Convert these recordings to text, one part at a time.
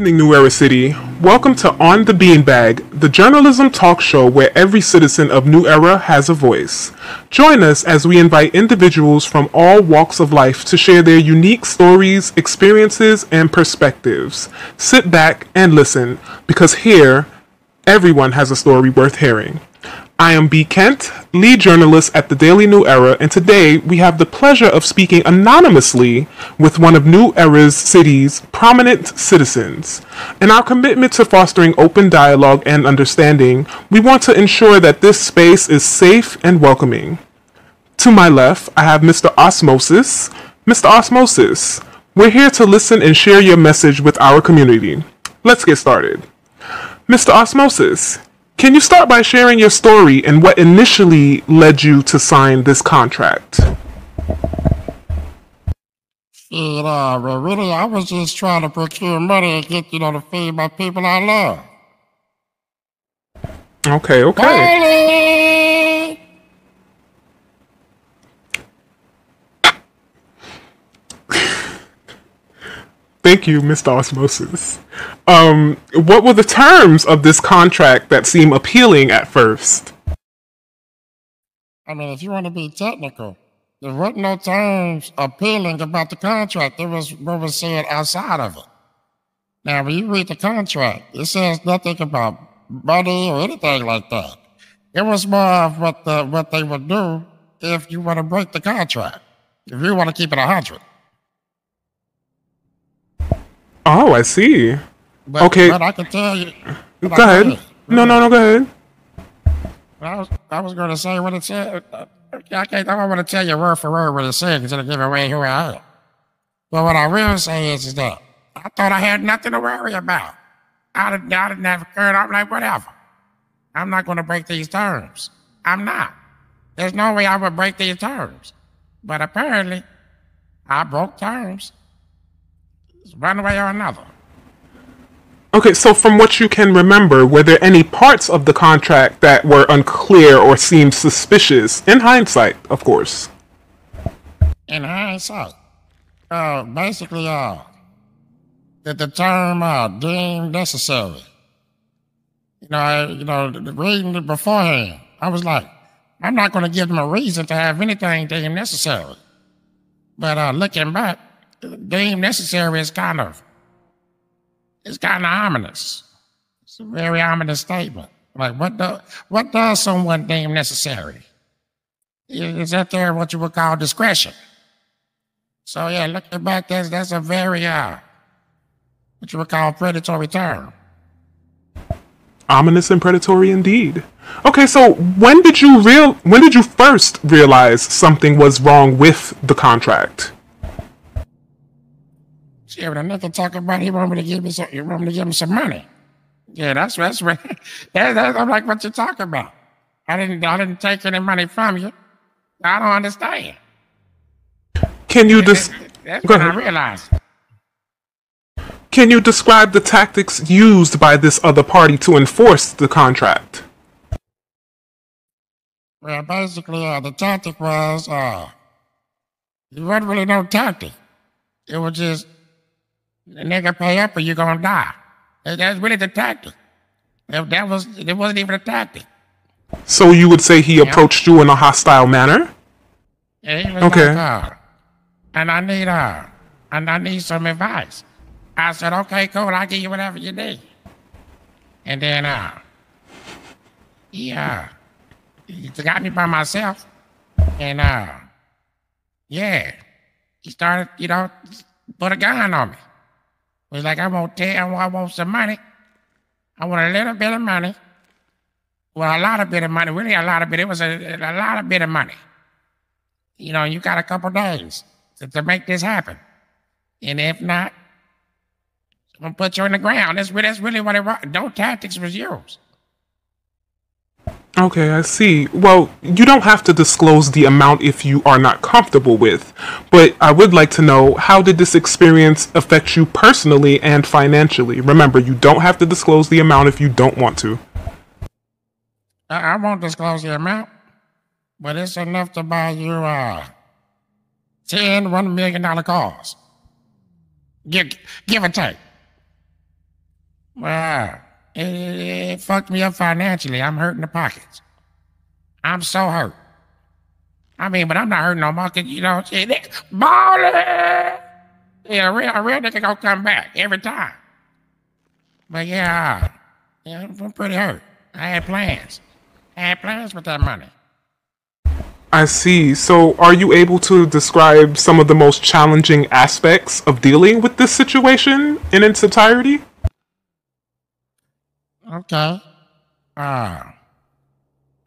evening, New Era City. Welcome to On the Beanbag, the journalism talk show where every citizen of New Era has a voice. Join us as we invite individuals from all walks of life to share their unique stories, experiences, and perspectives. Sit back and listen, because here, everyone has a story worth hearing. I am B. Kent, lead journalist at the Daily New Era, and today we have the pleasure of speaking anonymously with one of New Era's city's prominent citizens. In our commitment to fostering open dialogue and understanding, we want to ensure that this space is safe and welcoming. To my left, I have Mr. Osmosis. Mr. Osmosis, we're here to listen and share your message with our community. Let's get started. Mr. Osmosis, can you start by sharing your story and what initially led you to sign this contract? Well, really, I was just trying to procure money and get, to feed my people I love. Okay. Darling! Thank you, Mr. Osmosis. What were the terms of this contract that seem appealing at first? I mean, if you want to be technical, there weren't no terms appealing about the contract. There was what was said outside of it. Now, when you read the contract, it says nothing about money or anything like that. It was more of what they would do if you want to break the contract, if you want to keep it 100. Oh, I see. Okay. But I can tell you. Go ahead. No, go ahead. I was going to say what it said. I don't want to tell you word for word what it said because it'll give away who I am. But what I will say is that I thought I had nothing to worry about. I didn't have a current. I'm like, whatever. I'm not going to break these terms. I'm not. There's no way I would break these terms. But apparently, I broke terms. One way or another. Okay, so from what you can remember, were there any parts of the contract that were unclear or seemed suspicious? In hindsight, of course. In hindsight, basically, the term deemed necessary. Reading it beforehand, I was like, I'm not going to give them a reason to have anything deemed necessary. But looking back, deemed necessary is kind of ominous. It's a very ominous statement. Like, what does someone deem necessary? Is that there what you would call discretion? So yeah, looking back, that's a very what you would call predatory term. Ominous and predatory indeed. Okay, so when did you first realize something was wrong with the contract? Yeah, but another talking about he wanted me to give me some money. Yeah, that's right. I'm like, what you talking about? I didn't take any money from you. I don't understand. Can you That's when I realized. Can you describe the tactics used by this other party to enforce the contract? Well, basically, the tactic was it wasn't really no tactic. It was just the nigga pay up or you're gonna die. That's really the tactic. It wasn't even a tactic. So you would say he approached you in a hostile manner? Yeah, he was okay. Like, and I need some advice. I said, okay, cool, I'll give you whatever you need. And then he got me by myself, and he started, put a gun on me. He was like, I want some money. I want a little bit of money. Well, a lot of bit of money, really a lot of bit. It was a lot of bit of money. You got a couple days to make this happen. And if not, I'm going to put you in the ground. That's really what it was. No tactics was used. Okay, I see. Well, you don't have to disclose the amount if you are not comfortable with, but I would like to know, how did this experience affect you personally and financially? Remember, you don't have to disclose the amount if you don't want to. I won't disclose the amount, but it's enough to buy you 10 $1 million cars. Give or take. Well, it fucked me up financially. I'm hurting the pockets. I'm so hurt. I mean, but I'm not hurting no more. 'Cause, you know, shit, baller. Yeah, a real nigga gonna come back every time. But yeah, I'm pretty hurt. I had plans. I had plans with that money. I see. So, are you able to describe some of the most challenging aspects of dealing with this situation in its entirety? Okay. Uh,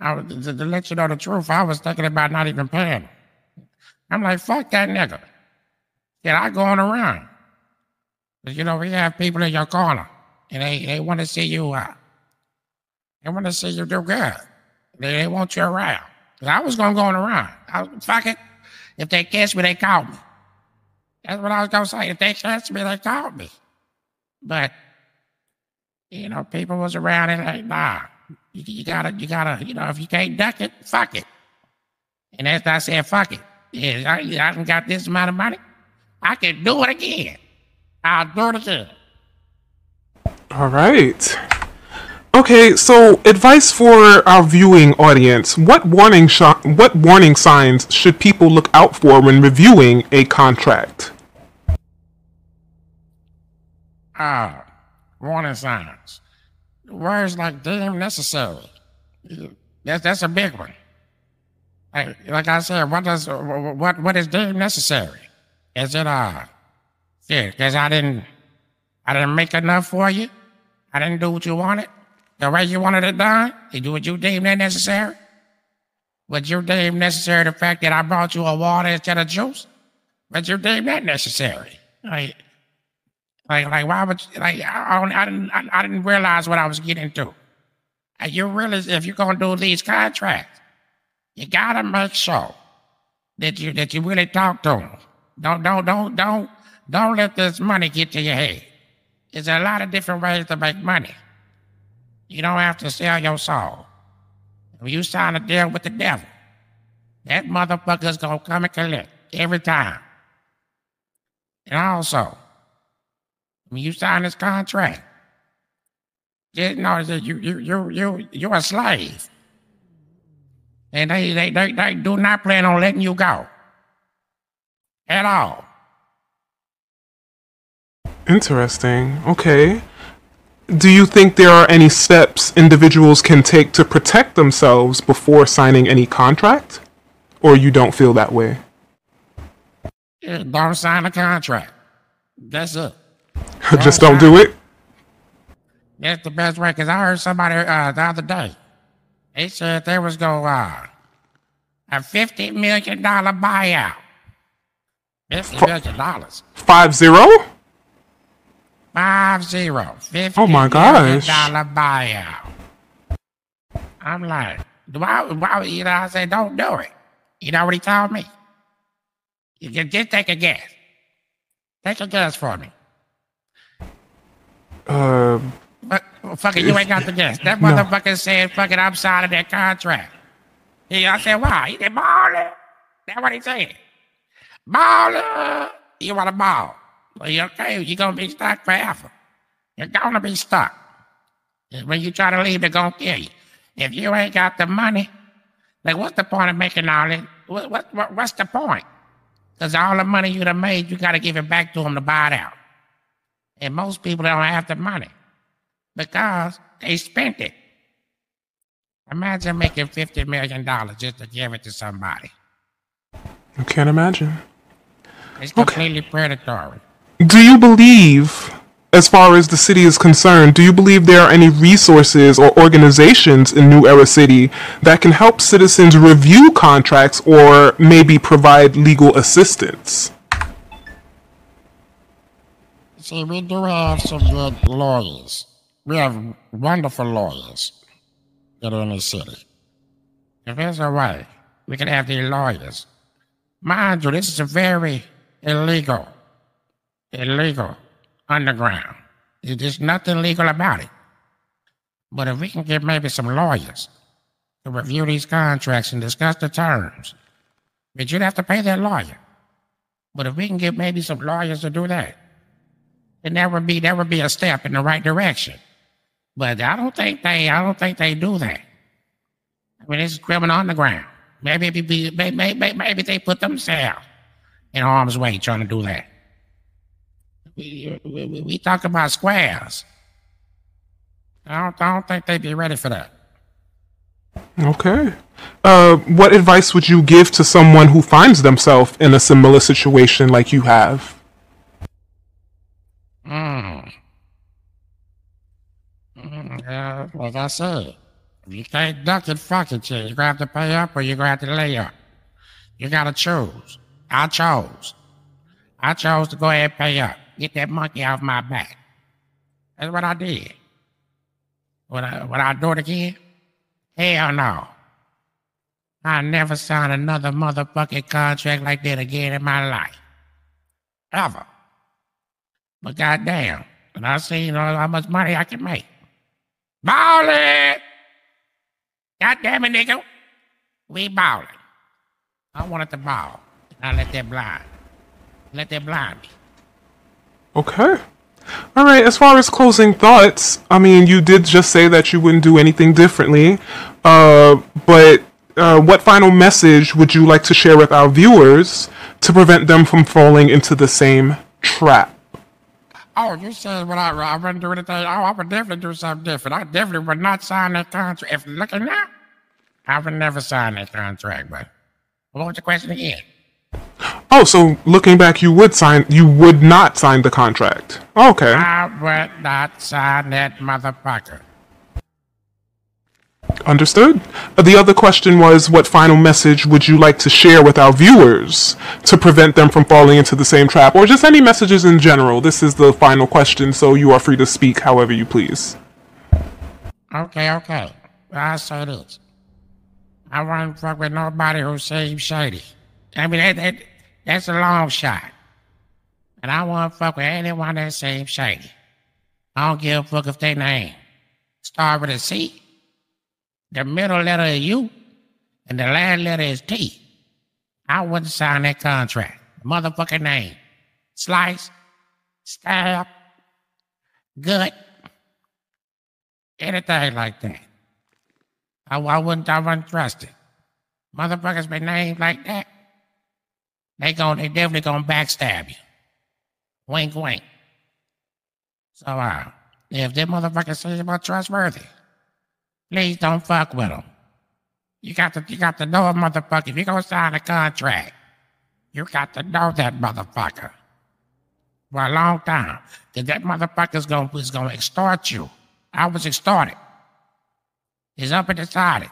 to let you know the truth, I was thinking about not even paying him. I'm like, fuck that nigga. Yeah, I going around. But you know, we have people in your corner, and they want to see you. They want to see you do good. They want you around. 'Cause I was gonna go around. Fuck it. If they catch me, they caught me. That's what I was gonna say. If they catch me, they caught me. But you know, people was around and like, nah. You gotta, you know, if you can't duck it, fuck it. And as I said, fuck it. Yeah, I done got this amount of money. I can do it again. I'll do it again. All right. Okay, so advice for our viewing audience. What warning signs should people look out for when reviewing a contract? Warning signs. Words like deemed necessary. That's a big one. Like I said, what is deemed necessary? Is it shit? Because I didn't make enough for you. I didn't do what you wanted. The way you wanted it done. You do what you deemed that necessary. Would you deem necessary the fact that I brought you a water instead of juice? Would you deem that necessary? Like why would you, I didn't realize what I was getting into. You really, if you're gonna do these contracts, you gotta make sure that you really talk to them. Don't let this money get to your head. There's a lot of different ways to make money. You don't have to sell your soul. When you sign a deal with the devil, that motherfucker's gonna come and collect every time. And also, when you sign this contract, just know that you're a slave. And they do not plan on letting you go. At all. Interesting. Okay. Do you think there are any steps individuals can take to protect themselves before signing any contract? Or you don't feel that way? Yeah, don't sign a contract. That's it. Just don't do it? That's the best way, because I heard somebody the other day. They said there was a $50 million buyout. $50 million. 50? 50. $50 Oh my gosh. million buyout. I'm like, why, you know, I said, don't do it. You know what he told me? You can just take a guess. Take a guess for me. But, fuck it, you ain't got the guess. That motherfucker said, fuck it, I'm signing that contract. I said, why? He said, baller. That's what he said. Baller. You want a ball? Well, you're okay. You're going to be stuck forever. You're going to be stuck. When you try to leave, they're going to kill you. If you ain't got the money, like, what's the point of making all this? What's the point? Because all the money you done made, you got to give it back to them to buy it out. And most people don't have the money because they spent it. Imagine making $50 million just to give it to somebody. I can't imagine. It's completely predatory. Do you believe, as far as the city is concerned, do you believe there are any resources or organizations in New Era City that can help citizens review contracts or maybe provide legal assistance? See, we do have some good lawyers. We have wonderful lawyers that are in the city. If there's a way, we can have these lawyers. Mind you, this is a very illegal underground. There's nothing legal about it. But if we can get maybe some lawyers to review these contracts and discuss the terms, but you'd have to pay that lawyer. But if we can get maybe some lawyers to do that, then that would be a step in the right direction. But I don't think they do that. I mean, it's criminal on the ground. Maybe they put themselves in harm's way trying to do that. We talk about squares. I don't think they'd be ready for that. Okay. What advice would you give to someone who finds themselves in a similar situation like you have? Like I said, if you can't duck it, fuck it, shit. You're gonna have to pay up or you're gonna have to lay up. You gotta choose. I chose. I chose to go ahead and pay up. Get that monkey off my back. That's what I did. Would I do it again? Hell no. I never signed another motherfucking contract like that again in my life. Ever. But goddamn, and I seen how much money I can make. Ballin'! Goddamn it, nigga. We ballin'. I wanted to ball. I let that blind me. Okay. All right, as far as closing thoughts, I mean, you did just say that you wouldn't do anything differently. But what final message would you like to share with our viewers to prevent them from falling into the same trap? Oh, you said what I wouldn't do anything. Oh, I would definitely do something different. I definitely would not sign that contract. If looking now, I would never sign that contract, but what was the question again? Oh, so looking back, you would not sign the contract. Okay. I would not sign that motherfucker. Understood. The other question was, what final message would you like to share with our viewers to prevent them from falling into the same trap, or just any messages in general? This is the final question, so you are free to speak however you please. Okay. I'll say this. I won't fuck with nobody who seems shady. I mean, that's a long shot. And I won't fuck with anyone that seems shady. I don't give a fuck if their name start with a C, the middle letter is U, and the last letter is T. I wouldn't sign that contract. Motherfucking name. Slice, stab, gut, anything like that. I wouldn't trust it. Motherfuckers been named like that. They definitely gonna backstab you. Wink, wink. So, if that motherfucker says about trustworthy, please don't fuck with them. You got to know a motherfucker. If you gonna sign a contract, you got to know that motherfucker for a long time. Cause that motherfucker's gonna extort you. I was extorted. He's up and decided.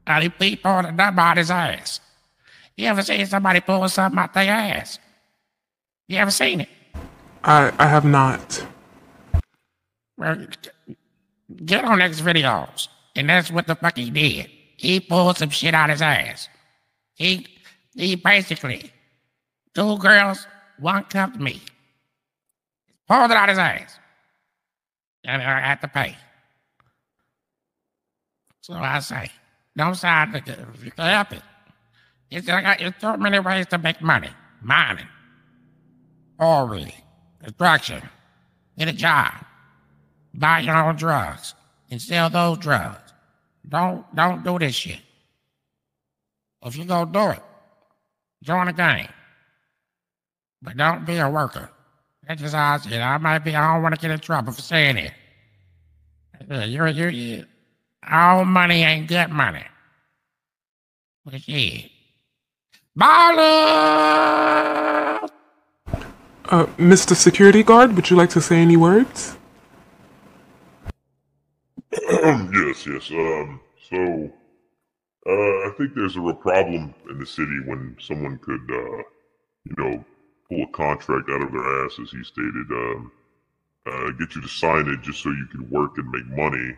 And he pulled a number out his ass. You ever seen somebody pull something out their ass? You ever seen it? I have not. Well, get on X videos. And that's what the fuck he did. He pulled some shit out his ass. He basically, 2 girls, 1 cup me. Pulled it out his ass. And I had to pay. So I say, don't sign if you can help it. There's so many ways to make money. Mining, oil rig, construction, get a job, buy your own drugs, and sell those drugs. Don't do this shit. If you go do it, join a gang. But don't be a worker. That's just how I say it. I don't want to get in trouble for saying it. All money ain't good money. But shit. Ballin'! Mr. Security Guard, would you like to say any words? Yes. I think there's a real problem in the city when someone could, pull a contract out of their ass, as he stated, get you to sign it just so you can work and make money,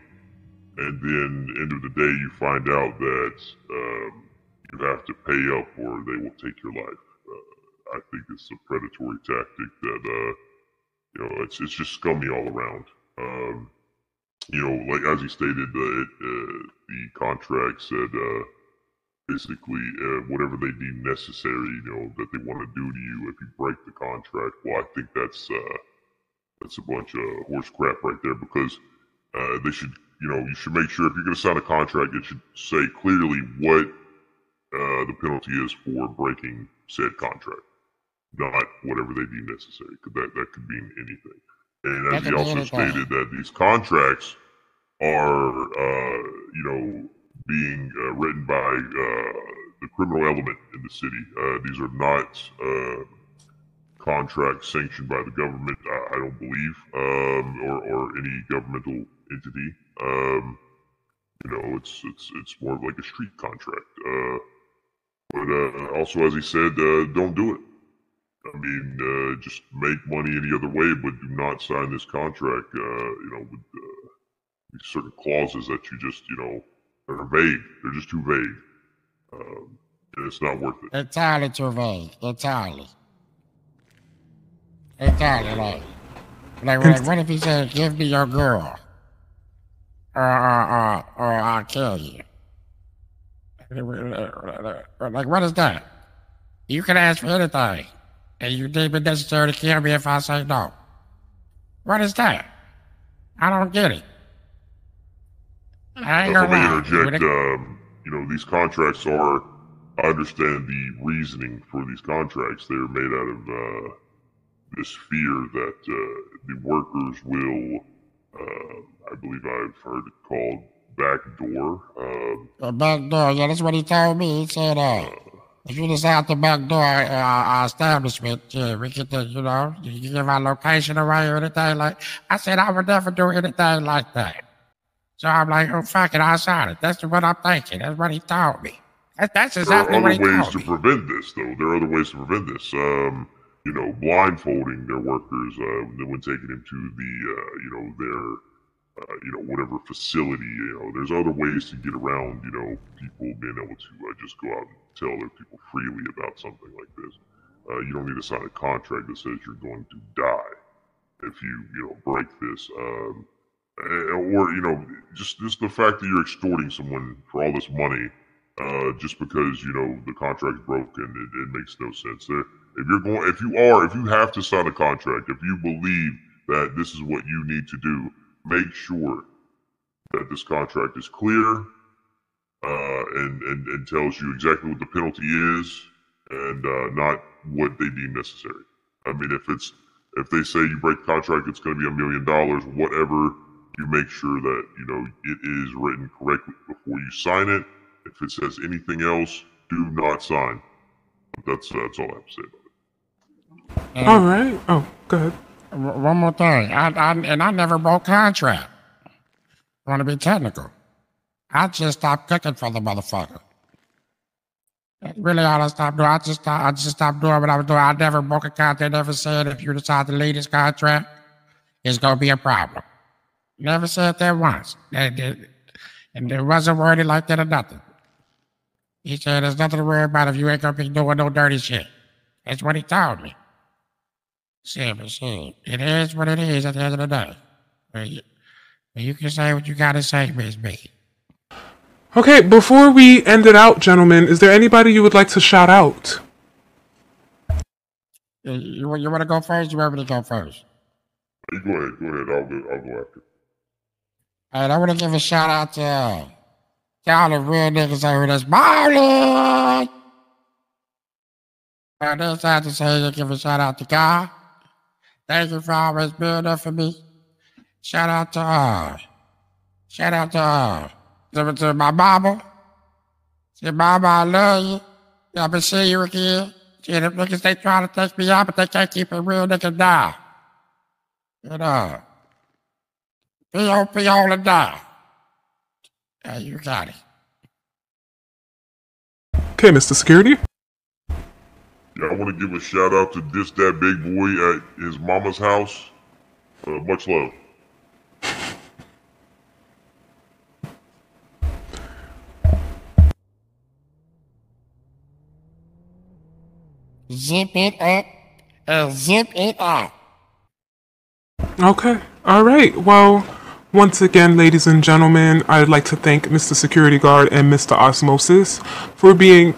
and then end of the day you find out that you have to pay up or they will take your life. I think it's a predatory tactic that it's just scummy all around. Like as he stated, the contract said basically whatever they deem necessary, that they want to do to you if you break the contract. Well, I think that's That's a bunch of horse crap right there, because they should, you should make sure if you're going to sign a contract, it should say clearly what the penalty is for breaking said contract, not whatever they deem necessary, because that could mean anything. And as he also stated, that these contracts are, being written by the criminal element in the city. These are not contracts sanctioned by the government, I don't believe, or any governmental entity. It's more of like a street contract. But also, as he said, don't do it. I mean, just make money any other way, but do not sign this contract, with these certain clauses that you just, are vague. They're just too vague. And it's not worth it. Entirely too vague. Entirely. Like, what if he said, give me your girl? Or I'll kill you. Like, what is that? You can ask for anything, and you deem it necessary to kill me if I say no. What is that? I don't get it. I ain't gonna lie. Interject, these contracts are, I understand the reasoning for these contracts. They're made out of this fear that the workers will, I believe I've heard it called backdoor. A backdoor, yeah, that's what he told me. He said, if you decide to backdoor our establishment, we get the, you give our location away or anything like. I said I would never do anything like that. So I'm like, oh fuck it, I'll sign it. That's what I'm thinking. That's what he told me. That's exactly what he told me. There are other ways to prevent this, though. There are other ways to prevent this. Blindfolding their workers when taking them to their whatever facility. There's other ways to get around, people being able to just go out and tell other people freely about something like this. You don't need to sign a contract that says you're going to die if you break this. Or just the fact that you're extorting someone for all this money, just because the contract's broken, it makes no sense. If you have to sign a contract, if you believe that this is what you need to do, make sure that this contract is clear, and tells you exactly what the penalty is, and not what they deem necessary. I mean, if they say you break the contract, it's going to be $1 million, whatever. You make sure that it is written correctly before you sign it. If it says anything else, do not sign. That's all I have to say about it. All right. Oh, go ahead. One more thing. I never broke contract. I want to be technical. I just stopped cooking for the motherfucker. That's really all I stopped doing. I just stopped doing what I was doing. I never broke a contract. They never said if you decide to leave this contract, it's gonna be a problem. Never said that once. And there wasn't worded like that or nothing. He said there's nothing to worry about if you ain't gonna be doing no dirty shit. That's what he told me. It is what it is at the end of the day. You can say what you gotta say, Miss B. Okay, before we end it out, gentlemen, is there anybody you would like to shout out? You want to go first? You want me to go first? Hey, go ahead. I'll go after. All right, I want to give a shout out to all the real niggas out here that's ballin'. I just have to say, give a shout out to God. Thank you for always being there for me. Shout out to my mama. Say, Mama, I love you. I've been seeing you again. See, them niggas, they trying to take me out, but they can't keep a real nigga down. P.O.P. all the die. Yeah, you got it. Okay, Mr. Security. Yeah, I want to give a shout out to that big boy at his mama's house. Much love. Zip it up and zip it out. Okay. All right. Well, once again, ladies and gentlemen, I'd like to thank Mr. Security Guard and Mr. Osmosis for being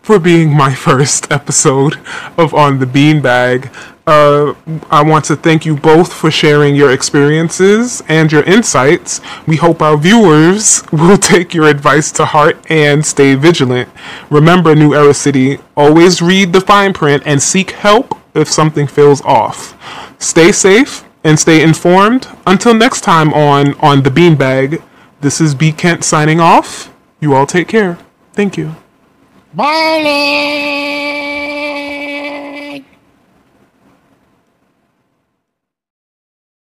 my first episode of On the Beanbag. I want to thank you both for sharing your experiences and your insights. We hope our viewers will take your advice to heart and stay vigilant. Remember, New Era City, always read the fine print and seek help if something feels off. Stay safe and stay informed. Until next time on The Beanbag, this is B. Kent signing off. You all take care. Thank you. Bye.